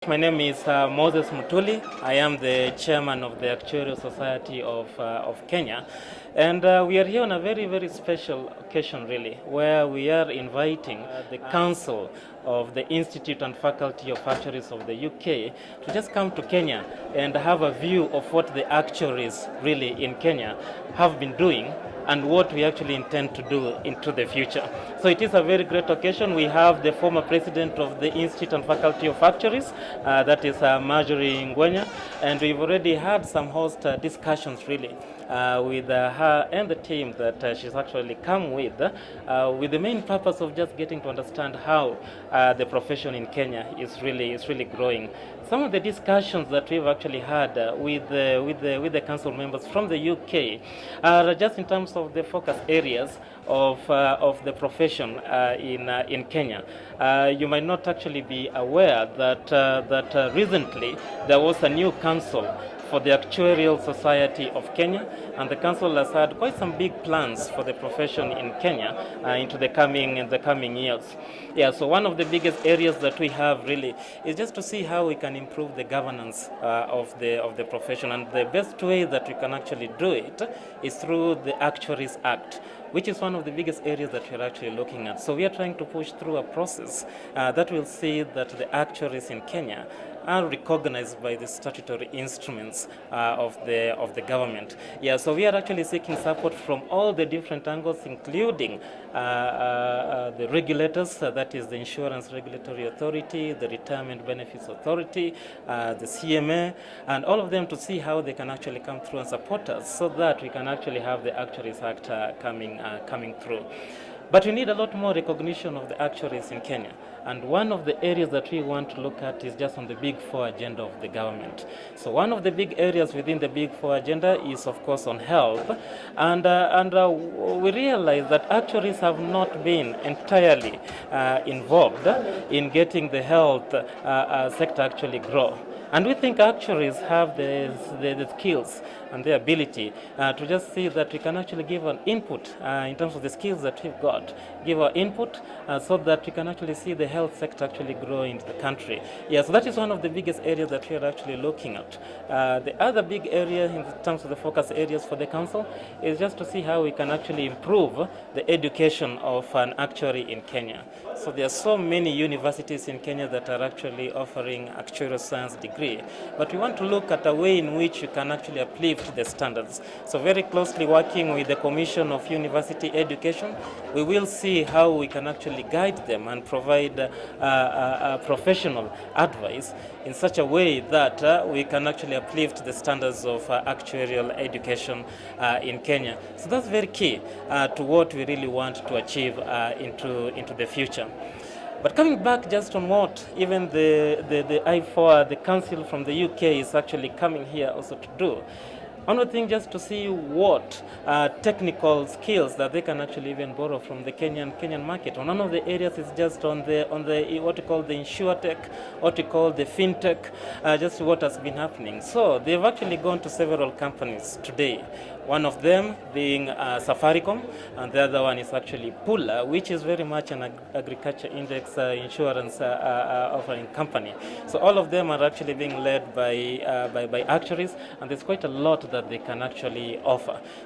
my name is Moses Mutuli. I am the chairman of the Actuaries Society of Kenya. And we are here on a very, very special occasion, really, where we are inviting the Council of the Institute and Faculty of Actuaries of the UK to just come to Kenya and have a view of what the actuaries really in Kenya have been doing and what we actually intend to do into the future. So it is a very great occasion. We have the former president of the Institute and Faculty of Actuaries, that is Marjorie Ngwenya, and we've already had some host discussions really with her and the team that she's actually come with the main purpose of just getting to understand how the profession in Kenya is really growing. Some of the discussions that we've actually had with the council members from the UK are just in terms of the focus areas of the profession in Kenya. You might not actually be aware that recently there was a new council for the Actuarial Society of Kenya, and the council has had quite some big plans for the profession in Kenya into the coming years. Yeah, so one of the biggest areas that we have really is just to see how we can improve the governance of the profession, and the best way that we can actually do it is through the Actuaries Act, which is one of the biggest areas that we're actually looking at. So we are trying to push through a process that will see that the actuaries in Kenya are recognized by the statutory instruments of the government. Yeah, so we are actually seeking support from all the different angles, including the regulators, that is the Insurance Regulatory Authority, the Retirement Benefits Authority, the CMA, and all of them to see how they can actually come through and support us so that we can actually have the Actuaries Act coming through. But we need a lot more recognition of the actuaries in Kenya. And one of the areas that we want to look at is just on the Big Four agenda of the government. So one of the big areas within the Big Four agenda is, of course, on health. And we realize that actuaries have not been entirely involved in getting the health sector actually grow. And we think actuaries have the skills and the ability to just see that we can actually give an input in terms of the skills that we've got, give our input so that we can actually see the health sector actually grow into the country. Yeah, so that is one of the biggest areas that we are actually looking at. The other big area in terms of the focus areas for the council is just to see how we can actually improve the education of an actuary in Kenya. So there are so many universities in Kenya that are actually offering actuarial science degree, but we want to look at a way in which we can actually uplift the standards. So very closely working with the Commission of University Education, we will see how we can actually guide them and provide professional advice in such a way that we can actually uplift the standards of actuarial education in Kenya. So that's very key to what we really want to achieve into the future. But coming back just on what even the IFoA, the council from the UK, is actually coming here also to do. Another thing, just to see what technical skills that they can actually even borrow from the Kenyan market. And one of the areas is just on the what we call the insurtech, what we call the fintech, just what has been happening. So they've actually gone to several companies today. One of them being Safaricom, and the other one is actually Pula, which is very much an agriculture index insurance offering company. So all of them are actually being led by actuaries, and there's quite a lot that they can actually offer.